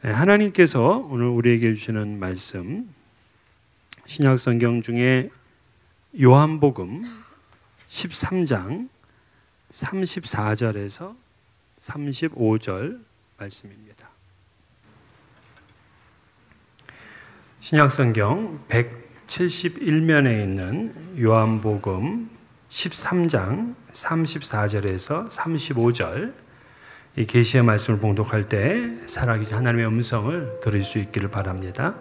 하나님께서 오늘 우리에게 주시는 말씀, 신약 성경 중에 요한복음 13장 34절에서 35절 말씀입니다. 신약 성경 171면에 있는 요한복음 13장 34절에서 35절, 이 계시의 말씀을 봉독할 때 살아계신 하나님의 음성을 들을 수 있기를 바랍니다.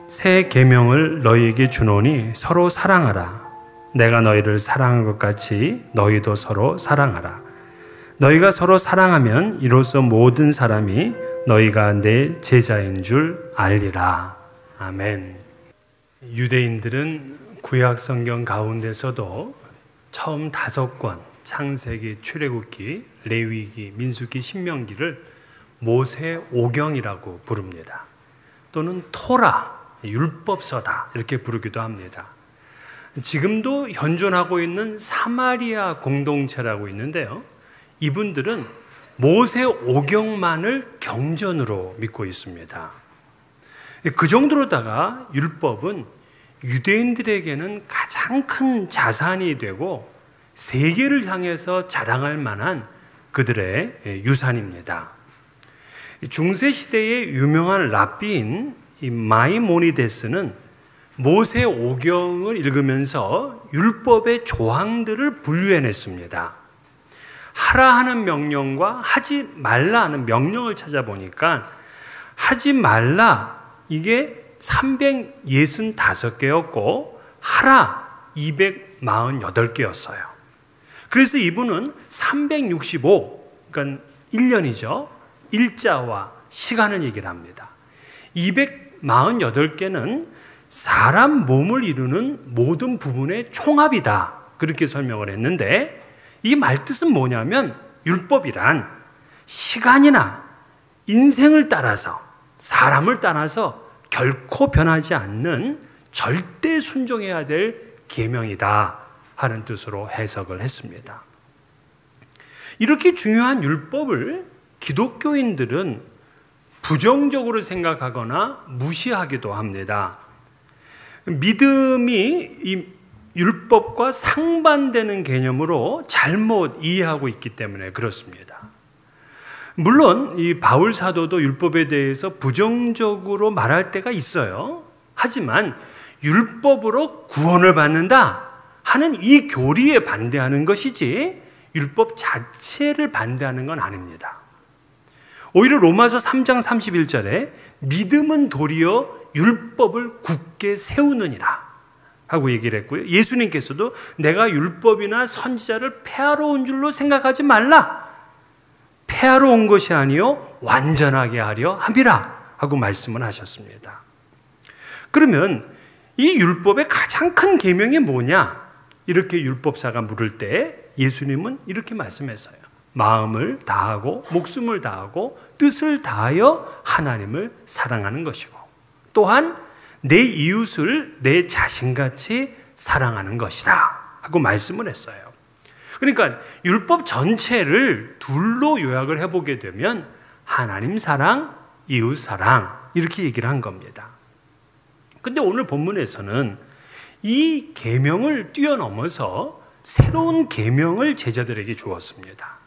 새 계명을 너희에게 주노니 서로 사랑하라. 내가 너희를 사랑한 것 같이 너희도 서로 사랑하라. 너희가 서로 사랑하면 이로써 모든 사람이 너희가 내 제자인 줄 알리라. 아멘. 유대인들은 구약 성경 가운데서도 처음 5권, 창세기, 출애굽기, 레위기, 민수기, 신명기를 모세 오경이라고 부릅니다. 또는 토라, 율법서다 이렇게 부르기도 합니다. 지금도 현존하고 있는 사마리아 공동체라고 있는데요, 이분들은 모세 오경만을 경전으로 믿고 있습니다. 그 정도로다가 율법은 유대인들에게는 가장 큰 자산이 되고 세계를 향해서 자랑할 만한 그들의 유산입니다. 중세시대의 유명한 랍비인 마이모니데스는 모세 오경을 읽으면서 율법의 조항들을 분류해냈습니다. 하라 하는 명령과 하지 말라 하는 명령을 찾아보니까 하지 말라 이게 365개였고 하라 248개였어요. 그래서 이분은 365, 그러니까 1년이죠. 일자와 시간을 얘기를 합니다. 248개는 사람 몸을 이루는 모든 부분의 총합이다, 그렇게 설명을 했는데, 이 말뜻은 뭐냐면 율법이란 시간이나 인생을 따라서, 사람을 따라서 결코 변하지 않는 절대 순종해야 될 계명이다 하는 뜻으로 해석을 했습니다. 이렇게 중요한 율법을 기독교인들은 부정적으로 생각하거나 무시하기도 합니다. 믿음이 이 율법과 상반되는 개념으로 잘못 이해하고 있기 때문에 그렇습니다. 물론 이 바울 사도도 율법에 대해서 부정적으로 말할 때가 있어요. 하지만 율법으로 구원을 받는다 하는 이 교리에 반대하는 것이지 율법 자체를 반대하는 건 아닙니다. 오히려 로마서 3장 31절에 믿음은 도리어 율법을 굳게 세우느니라 하고 얘기를 했고요. 예수님께서도 내가 율법이나 선지자를 폐하러 온 줄로 생각하지 말라. 폐하러 온 것이 아니요 완전하게 하려 함이라 하고 말씀을 하셨습니다. 그러면 이 율법의 가장 큰 계명이 뭐냐? 이렇게 율법사가 물을 때 예수님은 이렇게 말씀했어요. 마음을 다하고 목숨을 다하고 뜻을 다하여 하나님을 사랑하는 것이고, 또한 내 이웃을 내 자신같이 사랑하는 것이다 하고 말씀을 했어요. 그러니까 율법 전체를 둘로 요약을 해보게 되면 하나님 사랑, 이웃 사랑 이렇게 얘기를 한 겁니다. 근데 오늘 본문에서는 이 계명을 뛰어넘어서 새로운 계명을 제자들에게 주었습니다.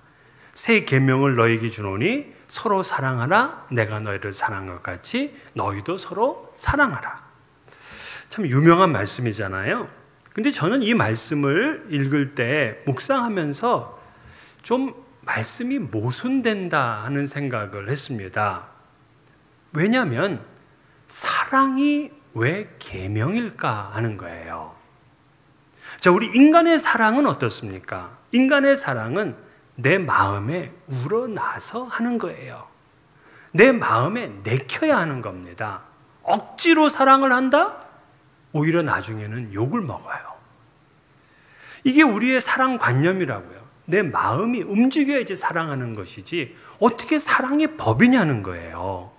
새 계명을 너희에게 주노니 서로 사랑하라. 내가 너희를 사랑한 것 같이 너희도 서로 사랑하라. 참 유명한 말씀이잖아요. 근데 저는 이 말씀을 읽을 때 묵상하면서 좀 말씀이 모순된다 하는 생각을 했습니다. 왜냐하면 사랑이 왜 계명일까 하는 거예요. 자, 우리 인간의 사랑은 어떻습니까? 인간의 사랑은 내 마음에 우러나서 하는 거예요. 내 마음에 내켜야 하는 겁니다. 억지로 사랑을 한다? 오히려 나중에는 욕을 먹어요. 이게 우리의 사랑관념이라고요. 내 마음이 움직여야지 사랑하는 것이지 어떻게 사랑이 법이냐는 거예요.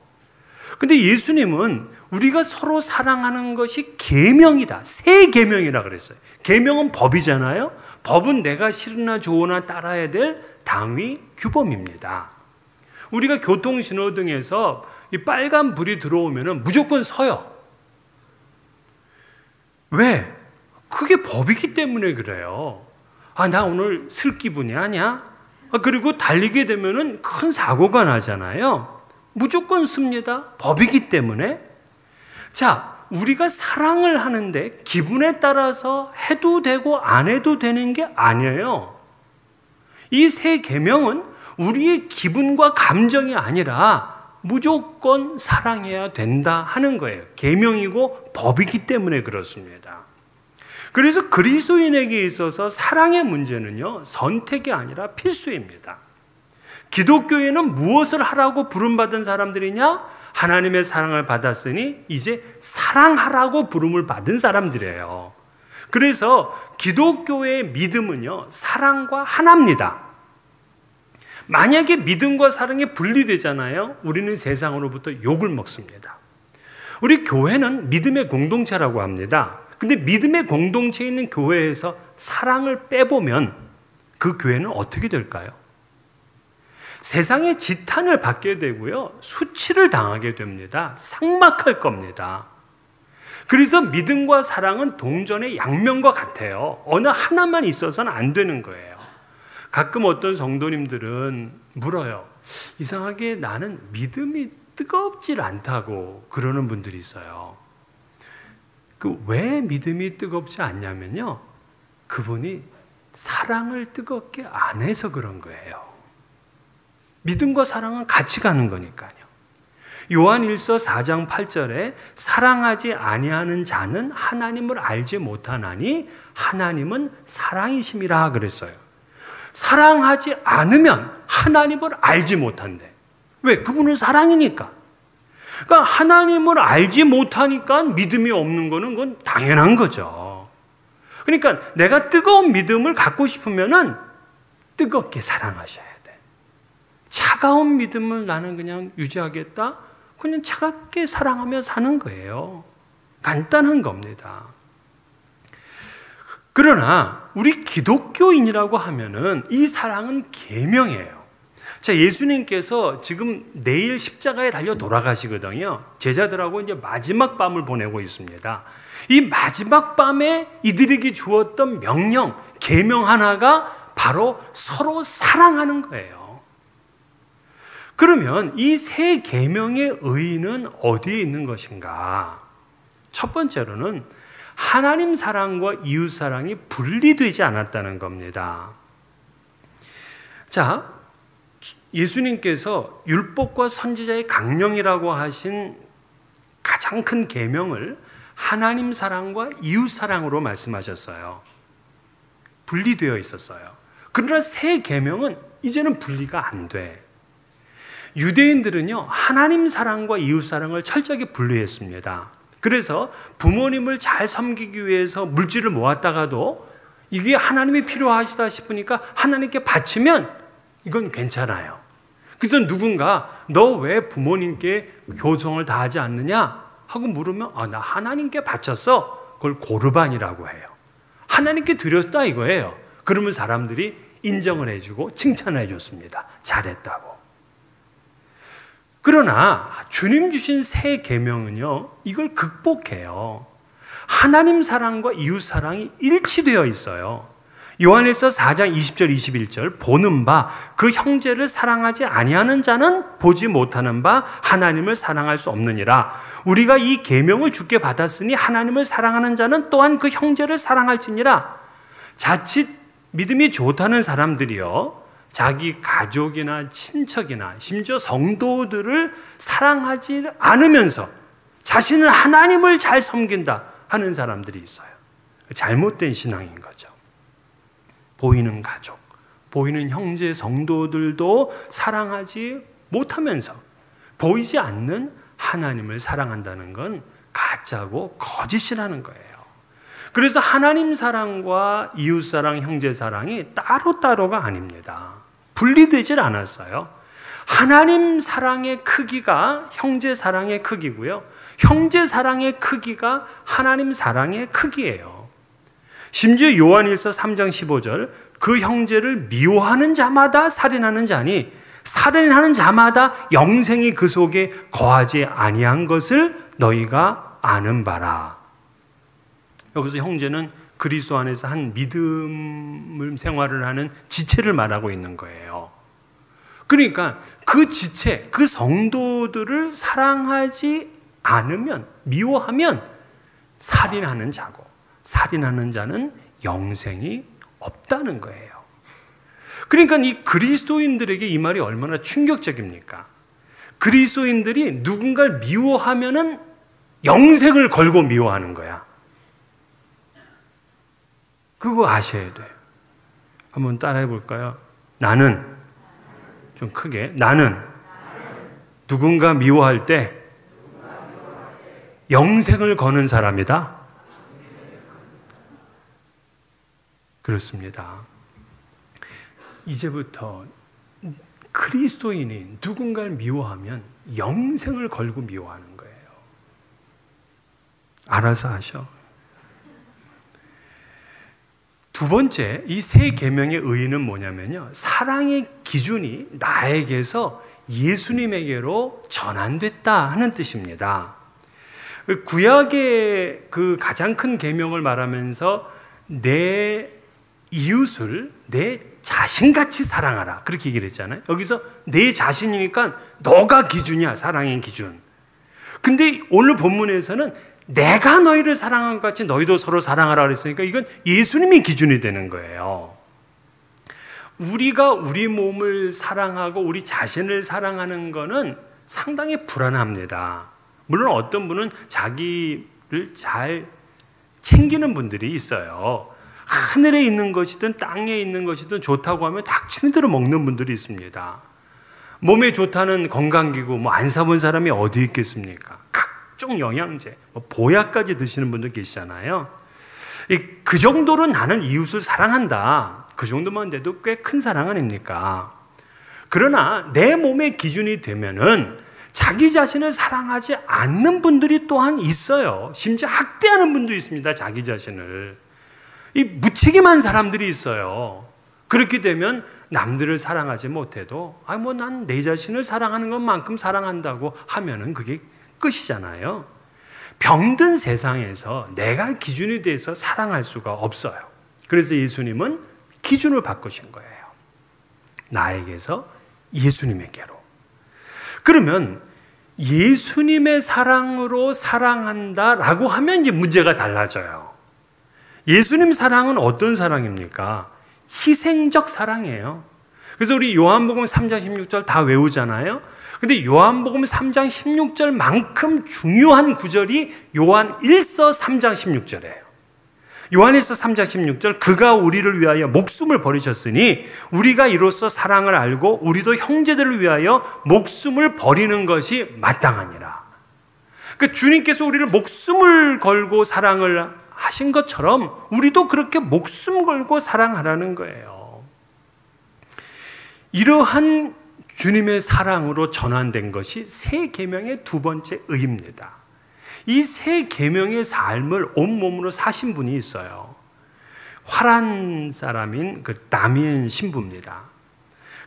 근데 예수님은 우리가 서로 사랑하는 것이 계명이다. 새 계명이라 그랬어요. 계명은 법이잖아요. 법은 내가 싫으나 좋으나 따라야 될 당위 규범입니다. 우리가 교통신호등에서 이 빨간 불이 들어오면 무조건 서요. 왜? 그게 법이기 때문에 그래요. 나 오늘 슬 기분이 아니야? 그리고 달리게 되면은 큰 사고가 나잖아요. 무조건 씁니다. 법이기 때문에. 자, 우리가 사랑을 하는데 기분에 따라서 해도 되고 안 해도 되는 게 아니에요. 이 세 계명은 우리의 기분과 감정이 아니라 무조건 사랑해야 된다 하는 거예요. 계명이고 법이기 때문에 그렇습니다. 그래서 그리스도인에게 있어서 사랑의 문제는요, 선택이 아니라 필수입니다. 기독교에는 무엇을 하라고 부름받은 사람들이냐? 하나님의 사랑을 받았으니 이제 사랑하라고 부름을 받은 사람들이에요. 그래서 기독교의 믿음은요, 사랑과 하나입니다. 만약에 믿음과 사랑이 분리되잖아요. 우리는 세상으로부터 욕을 먹습니다. 우리 교회는 믿음의 공동체라고 합니다. 근데 믿음의 공동체에 있는 교회에서 사랑을 빼보면 그 교회는 어떻게 될까요? 세상의 지탄을 받게 되고요. 수치를 당하게 됩니다. 삭막할 겁니다. 그래서 믿음과 사랑은 동전의 양면과 같아요. 어느 하나만 있어서는 안 되는 거예요. 가끔 어떤 성도님들은 물어요. 이상하게 나는 믿음이 뜨겁질 않다고 그러는 분들이 있어요. 왜 믿음이 뜨겁지 않냐면요. 그분이 사랑을 뜨겁게 안 해서 그런 거예요. 믿음과 사랑은 같이 가는 거니까요. 요한일서 4장 8절에 사랑하지 아니하는 자는 하나님을 알지 못하나니 하나님은 사랑이심이라 그랬어요. 사랑하지 않으면 하나님을 알지 못한대. 왜? 그분은 사랑이니까. 그러니까 하나님을 알지 못하니까 믿음이 없는 거는 그건 당연한 거죠. 그러니까 내가 뜨거운 믿음을 갖고 싶으면은 뜨겁게 사랑하셔야 돼. 차가운 믿음을 나는 그냥 유지하겠다? 그냥 차갑게 사랑하며 사는 거예요. 간단한 겁니다. 그러나 우리 기독교인이라고 하면은 이 사랑은 계명이에요. 자, 예수님께서 지금 내일 십자가에 달려 돌아가시거든요. 제자들하고 이제 마지막 밤을 보내고 있습니다. 이 마지막 밤에 이들에게 주었던 명령, 계명 하나가 바로 서로 사랑하는 거예요. 그러면 이 세 계명의 의의는 어디에 있는 것인가? 첫 번째로는 하나님 사랑과 이웃 사랑이 분리되지 않았다는 겁니다. 자, 예수님께서 율법과 선지자의 강령이라고 하신 가장 큰 계명을 하나님 사랑과 이웃 사랑으로 말씀하셨어요. 분리되어 있었어요. 그러나 새 계명은 이제는 분리가 안 돼. 유대인들은요, 하나님 사랑과 이웃 사랑을 철저하게 분리했습니다. 그래서 부모님을 잘 섬기기 위해서 물질을 모았다가도 이게 하나님이 필요하시다 싶으니까 하나님께 바치면 이건 괜찮아요. 그래서 누군가 너 왜 부모님께 교성을 다하지 않느냐 하고 물으면 나 하나님께 바쳤어. 그걸 고르반이라고 해요. 하나님께 드렸다 이거예요. 그러면 사람들이 인정을 해주고 칭찬을 해줬습니다. 잘했다고. 그러나 주님 주신 새 계명은요, 이걸 극복해요. 하나님 사랑과 이웃 사랑이 일치되어 있어요. 요한일서 4장 20절 21절 보는 바 그 형제를 사랑하지 아니하는 자는 보지 못하는 바 하나님을 사랑할 수 없느니라. 우리가 이 계명을 주께 받았으니 하나님을 사랑하는 자는 또한 그 형제를 사랑할지니라. 자칫 믿음이 좋다는 사람들이요, 자기 가족이나 친척이나 심지어 성도들을 사랑하지 않으면서 자신은 하나님을 잘 섬긴다 하는 사람들이 있어요. 잘못된 신앙인 거죠. 보이는 가족, 보이는 형제 성도들도 사랑하지 못하면서 보이지 않는 하나님을 사랑한다는 건 가짜고 거짓이라는 거예요. 그래서 하나님 사랑과 이웃 사랑, 형제 사랑이 따로따로가 아닙니다. 분리되질 않았어요. 하나님 사랑의 크기가 형제 사랑의 크기고요. 형제 사랑의 크기가 하나님 사랑의 크기예요. 심지어 요한일서 3장 15절 그 형제를 미워하는 자마다 살인하는 자니 살인하는 자마다 영생이 그 속에 거하지 아니한 것을 너희가 아는 바라. 여기서 형제는 그리스도 안에서 한 믿음 생활을 하는 지체를 말하고 있는 거예요. 그러니까 그 지체, 그 성도들을 사랑하지 않으면, 미워하면 살인하는 자고, 살인하는 자는 영생이 없다는 거예요. 그러니까 이 그리스도인들에게 이 말이 얼마나 충격적입니까? 그리스도인들이 누군가를 미워하면은 영생을 걸고 미워하는 거야. 그거 아셔야 돼요. 한번 따라해 볼까요? 나는, 좀 크게, 나는 누군가 미워할 때 영생을 거는 사람이다. 그렇습니다. 이제부터 그리스도인이 누군가를 미워하면 영생을 걸고 미워하는 거예요. 알아서 하셔. 두 번째, 이 세 계명의 의의는 뭐냐면요, 사랑의 기준이 나에게서 예수님에게로 전환됐다 하는 뜻입니다. 구약의 그 가장 큰 계명을 말하면서 내 이웃을 내 자신같이 사랑하라, 그렇게 얘기를 했잖아요. 여기서 내 자신이니까 너가 기준이야, 사랑의 기준. 근데 오늘 본문에서는 내가 너희를 사랑한 것 같이 너희도 서로 사랑하라 그랬으니까 이건 예수님이 기준이 되는 거예요. 우리가 우리 몸을 사랑하고 우리 자신을 사랑하는 거는 상당히 불안합니다. 물론 어떤 분은 자기를 잘 챙기는 분들이 있어요. 하늘에 있는 것이든 땅에 있는 것이든 좋다고 하면 닥치는 대로 먹는 분들이 있습니다. 몸에 좋다는 건강기구 안 사본 사람이 어디 있겠습니까? 각종 영양제, 보약까지 드시는 분들 계시잖아요. 그 정도로 나는 이웃을 사랑한다, 그 정도만 돼도 꽤 큰 사랑 아닙니까? 그러나 내 몸의 기준이 되면은 자기 자신을 사랑하지 않는 분들이 또한 있어요. 심지어 학대하는 분도 있습니다. 자기 자신을. 이 무책임한 사람들이 있어요. 그렇게 되면 남들을 사랑하지 못해도 난 내 자신을 사랑하는 것만큼 사랑한다고 하면은 그게 끝이잖아요. 병든 세상에서 내가 기준이 돼서 사랑할 수가 없어요. 그래서 예수님은 기준을 바꾸신 거예요. 나에게서 예수님에게로. 그러면 예수님의 사랑으로 사랑한다라고 하면 이제 문제가 달라져요. 예수님 사랑은 어떤 사랑입니까? 희생적 사랑이에요. 그래서 우리 요한복음 3장 16절 다 외우잖아요. 근데 요한복음 3장 16절만큼 중요한 구절이 요한 1서 3장 16절이에요. 요한일서 3장 16절, 그가 우리를 위하여 목숨을 버리셨으니 우리가 이로써 사랑을 알고 우리도 형제들을 위하여 목숨을 버리는 것이 마땅하니라. 그러니까 주님께서 우리를 목숨을 걸고 사랑을 하신 것처럼 우리도 그렇게 목숨 걸고 사랑하라는 거예요. 이러한 주님의 사랑으로 전환된 것이 새 계명의 두 번째 의입니다. 이 새 계명의 삶을 온몸으로 사신 분이 있어요. 화란 사람인 그 다미엔 신부입니다.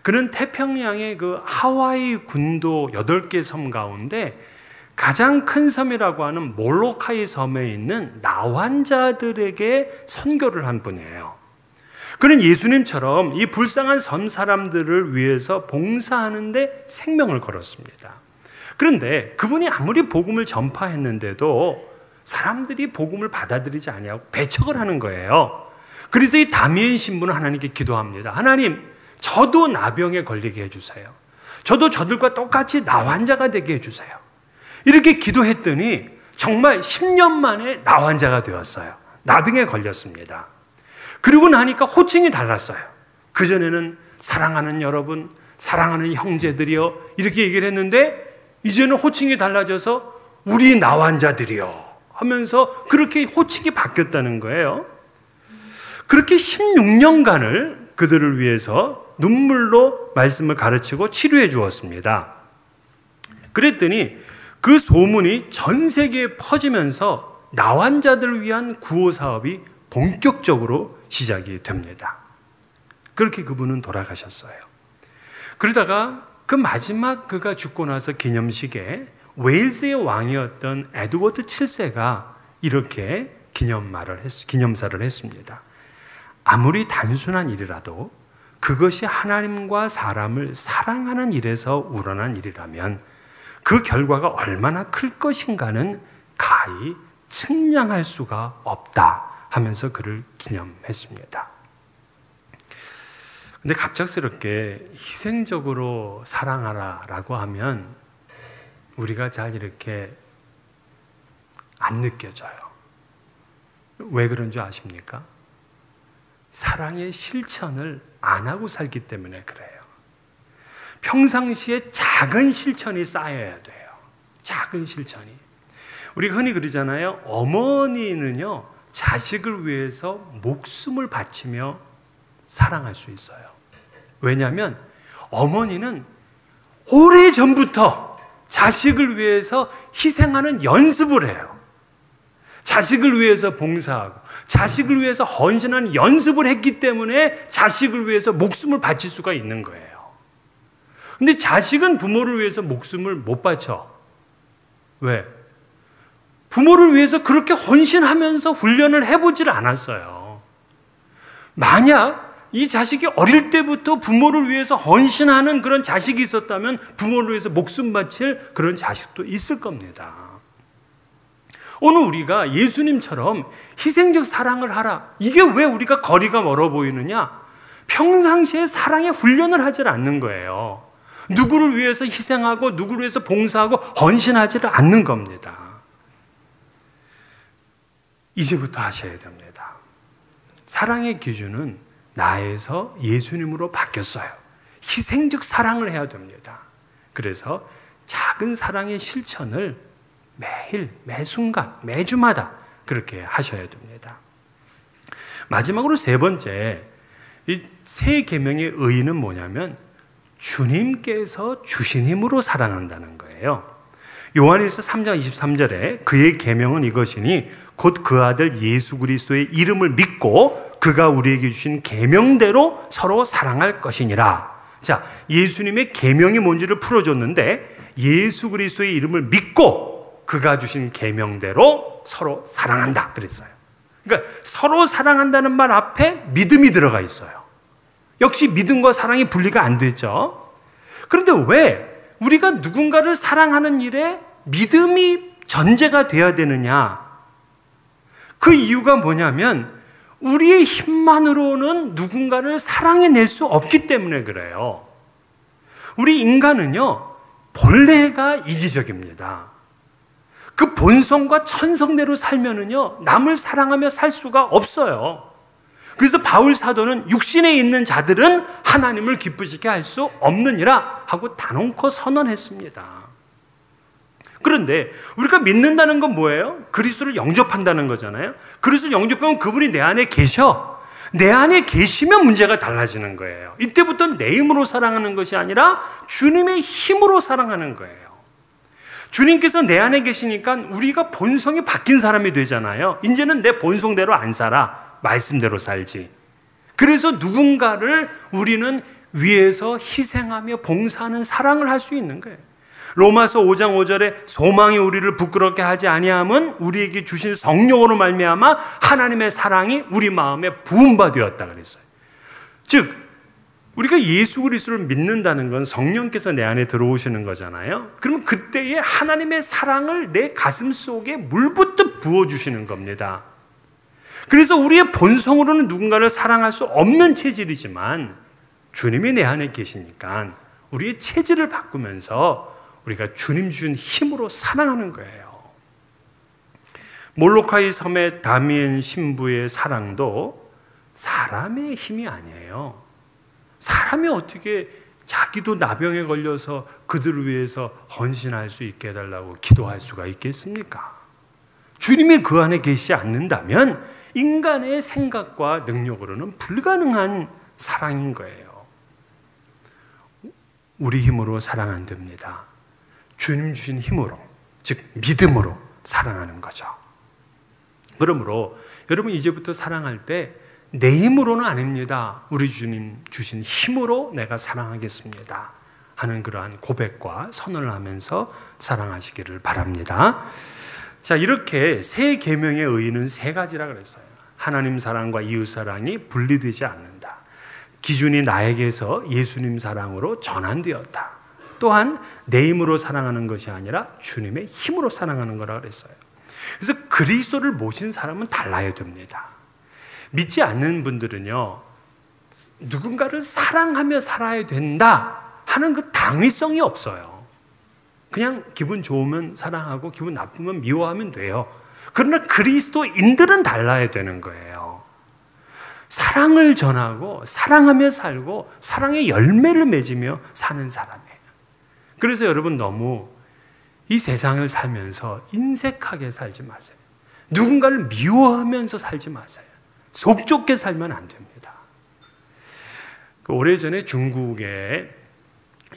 그는 태평양의 그 하와이 군도 8개 섬 가운데 가장 큰 섬이라고 하는 몰로카이 섬에 있는 나환자들에게 선교를 한 분이에요. 그는 예수님처럼 이 불쌍한 섬 사람들을 위해서 봉사하는데 생명을 걸었습니다. 그런데 그분이 아무리 복음을 전파했는데도 사람들이 복음을 받아들이지 아니하고 배척을 하는 거예요. 그래서 이 다미엔 신부는 하나님께 기도합니다. 하나님, 저도 나병에 걸리게 해주세요. 저도 저들과 똑같이 나환자가 되게 해주세요. 이렇게 기도했더니 정말 10년 만에 나환자가 되었어요. 나병에 걸렸습니다. 그리고 나니까 호칭이 달랐어요. 그전에는 사랑하는 여러분, 사랑하는 형제들이요, 이렇게 얘기를 했는데 이제는 호칭이 달라져서 우리 나환자들이요 하면서 그렇게 호칭이 바뀌었다는 거예요. 그렇게 16년간을 그들을 위해서 눈물로 말씀을 가르치고 치료해 주었습니다. 그랬더니 그 소문이 전 세계에 퍼지면서 나환자들을 위한 구호 사업이 본격적으로 시작이 됩니다. 그렇게 그분은 돌아가셨어요. 그러다가 그 마지막 그가 죽고 나서 기념식에 웨일스의 왕이었던 에드워드 7세가 이렇게 기념사를 했습니다. 아무리 단순한 일이라도 그것이 하나님과 사람을 사랑하는 일에서 우러난 일이라면 그 결과가 얼마나 클 것인가는 가히 측량할 수가 없다 하면서 그를 기념했습니다. 근데 갑작스럽게 희생적으로 사랑하라라고 하면 우리가 잘 이렇게 안 느껴져요. 왜 그런 줄 아십니까? 사랑의 실천을 안 하고 살기 때문에 그래요. 평상시에 작은 실천이 쌓여야 돼요. 작은 실천이. 우리가 흔히 그러잖아요. 어머니는요, 자식을 위해서 목숨을 바치며 사랑할 수 있어요. 왜냐하면 어머니는 오래전부터 자식을 위해서 희생하는 연습을 해요. 자식을 위해서 봉사하고 자식을 위해서 헌신하는 연습을 했기 때문에 자식을 위해서 목숨을 바칠 수가 있는 거예요. 근데 자식은 부모를 위해서 목숨을 못 바쳐. 왜? 부모를 위해서 그렇게 헌신하면서 훈련을 해보질 않았어요. 만약 이 자식이 어릴 때부터 부모를 위해서 헌신하는 그런 자식이 있었다면 부모를 위해서 목숨 바칠 그런 자식도 있을 겁니다. 오늘 우리가 예수님처럼 희생적 사랑을 하라. 이게 왜 우리가 거리가 멀어 보이느냐? 평상시에 사랑의 훈련을 하질 않는 거예요. 누구를 위해서 희생하고 누구를 위해서 봉사하고 헌신하지를 않는 겁니다. 이제부터 하셔야 됩니다. 사랑의 기준은 나에서 예수님으로 바뀌었어요. 희생적 사랑을 해야 됩니다. 그래서 작은 사랑의 실천을 매일, 매 순간, 매주마다 그렇게 하셔야 됩니다. 마지막으로 세 번째, 이 새 계명의 의의는 뭐냐면 주님께서 주신 힘으로 사랑한다는 거예요. 요한일서 3장 23절에 그의 계명은 이것이니 곧 그 아들 예수 그리스도의 이름을 믿고 그가 우리에게 주신 계명대로 서로 사랑할 것이니라. 자, 예수님의 계명이 뭔지를 풀어줬는데 예수 그리스도의 이름을 믿고 그가 주신 계명대로 서로 사랑한다 그랬어요. 그러니까 서로 사랑한다는 말 앞에 믿음이 들어가 있어요. 역시 믿음과 사랑이 분리가 안 됐죠. 그런데 왜 우리가 누군가를 사랑하는 일에 믿음이 전제가 돼야 되느냐? 그 이유가 뭐냐면 우리의 힘만으로는 누군가를 사랑해낼 수 없기 때문에 그래요. 우리 인간은요, 본래가 이기적입니다. 그 본성과 천성대로 살면은요, 남을 사랑하며 살 수가 없어요. 그래서 바울 사도는 육신에 있는 자들은 하나님을 기쁘시게 할 수 없느니라 하고 단언코 선언했습니다. 그런데 우리가 믿는다는 건 뭐예요? 그리스도를 영접한다는 거잖아요. 그리스도를 영접하면 그분이 내 안에 계셔. 내 안에 계시면 문제가 달라지는 거예요. 이때부터 내 힘으로 사랑하는 것이 아니라 주님의 힘으로 사랑하는 거예요. 주님께서 내 안에 계시니까 우리가 본성이 바뀐 사람이 되잖아요. 이제는 내 본성대로 안 살아. 말씀대로 살지. 그래서 누군가를 우리는 위해서 희생하며 봉사하는 사랑을 할 수 있는 거예요. 로마서 5장 5절에 소망이 우리를 부끄럽게 하지 아니함은 우리에게 주신 성령으로 말미암아 하나님의 사랑이 우리 마음에 부음바 되었다 그랬어요. 즉 우리가 예수 그리스도를 믿는다는 건 성령께서 내 안에 들어오시는 거잖아요. 그러면 그때에 하나님의 사랑을 내 가슴 속에 물붓듯 부어주시는 겁니다. 그래서 우리의 본성으로는 누군가를 사랑할 수 없는 체질이지만 주님이 내 안에 계시니까 우리의 체질을 바꾸면서 우리가 주님 주신 힘으로 사랑하는 거예요. 몰로카이 섬의 다미엔 신부의 사랑도 사람의 힘이 아니에요. 사람이 어떻게 자기도 나병에 걸려서 그들을 위해서 헌신할 수 있게 해달라고 기도할 수가 있겠습니까? 주님이 그 안에 계시지 않는다면 인간의 생각과 능력으로는 불가능한 사랑인 거예요. 우리 힘으로 사랑 안 됩니다. 주님 주신 힘으로, 즉 믿음으로 사랑하는 거죠. 그러므로 여러분 이제부터 사랑할 때 내 힘으로는 아닙니다. 우리 주님 주신 힘으로 내가 사랑하겠습니다 하는 그러한 고백과 선언을 하면서 사랑하시기를 바랍니다. 자, 이렇게 세 계명의 의의는 세 가지라 그랬어요. 하나님 사랑과 이웃 사랑이 분리되지 않는다. 기준이 나에게서 예수님 사랑으로 전환되었다. 또한 내 힘으로 사랑하는 것이 아니라 주님의 힘으로 사랑하는 거라 그랬어요. 그래서 그리스도를 모신 사람은 달라야 됩니다. 믿지 않는 분들은요, 누군가를 사랑하며 살아야 된다 하는 그 당위성이 없어요. 그냥 기분 좋으면 사랑하고 기분 나쁘면 미워하면 돼요. 그러나 그리스도인들은 달라야 되는 거예요. 사랑을 전하고 사랑하며 살고 사랑의 열매를 맺으며 사는 사람이에요. 그래서 여러분 너무 이 세상을 살면서 인색하게 살지 마세요. 누군가를 미워하면서 살지 마세요. 속좁게 살면 안 됩니다. 오래전에 중국에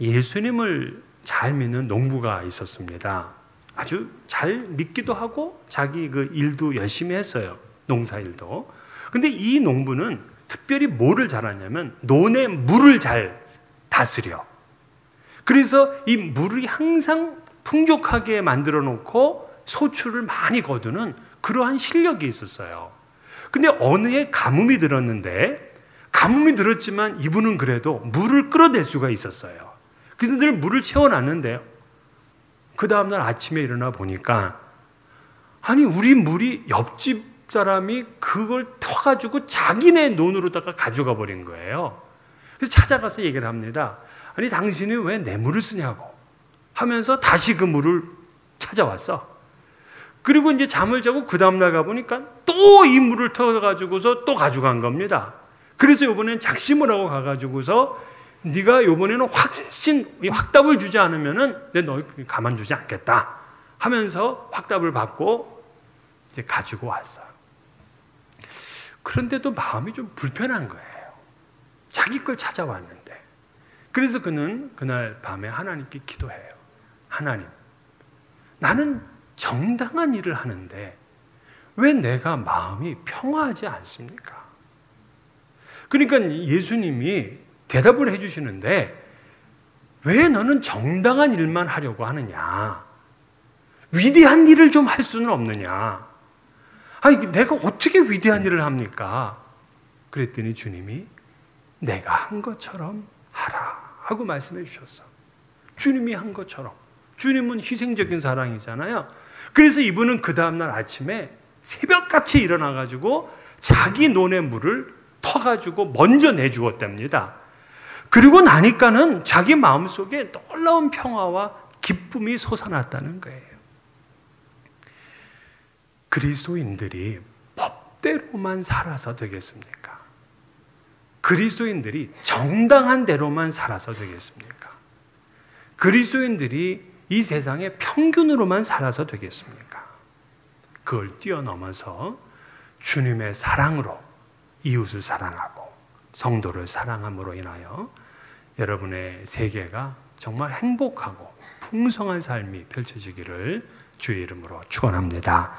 예수님을 잘 믿는 농부가 있었습니다. 아주 잘 믿기도 하고 자기 그 일도 열심히 했어요. 농사일도. 근데 이 농부는 특별히 뭐를 잘하냐면 논의 물을 잘 다스려. 그래서 이 물이 항상 풍족하게 만들어 놓고 소출을 많이 거두는 그러한 실력이 있었어요. 근데 어느 해 가뭄이 들었는데, 가뭄이 들었지만 이분은 그래도 물을 끌어낼 수가 있었어요. 그래서 늘 물을 채워놨는데요, 그 다음날 아침에 일어나 보니까 아니 우리 물이 옆집 사람이 그걸 터가지고 자기네 논으로다가 가져가 버린 거예요. 그래서 찾아가서 얘기를 합니다. 아니 당신이 왜 내 물을 쓰냐고 하면서 다시 그 물을 찾아왔어. 그리고 이제 잠을 자고 그 다음날 가보니까 또 이 물을 터가지고서 또 가져간 겁니다. 그래서 이번엔 작심을 하고 가가지고서 네가 이번에는 확답을 주지 않으면은 내 너 가만두지 않겠다 하면서 확답을 받고 이제 가지고 왔어요. 그런데도 마음이 좀 불편한 거예요. 자기 걸 찾아왔는데. 그래서 그는 그날 밤에 하나님께 기도해요. 하나님, 나는 정당한 일을 하는데 왜 내가 마음이 평화하지 않습니까? 그러니까 예수님이 대답을 해주시는데 왜 너는 정당한 일만 하려고 하느냐? 위대한 일을 좀 할 수는 없느냐? 아니 내가 어떻게 위대한 일을 합니까? 그랬더니 주님이 내가 한 것처럼 하라 하고 말씀해 주셨어. 주님이 한 것처럼. 주님은 희생적인 사랑이잖아요. 그래서 이분은 그 다음날 아침에 새벽같이 일어나가지고 자기 논의 물을 터가지고 먼저 내주었답니다. 그리고 나니까는 자기 마음속에 놀라운 평화와 기쁨이 솟아났다는 거예요. 그리스도인들이 법대로만 살아서 되겠습니까? 그리스도인들이 정당한 대로만 살아서 되겠습니까? 그리스도인들이 이 세상의 평균으로만 살아서 되겠습니까? 그걸 뛰어넘어서 주님의 사랑으로 이웃을 사랑하고 성도를 사랑함으로 인하여 여러분의 세계가 정말 행복하고 풍성한 삶이 펼쳐지기를 주의 이름으로 축원합니다.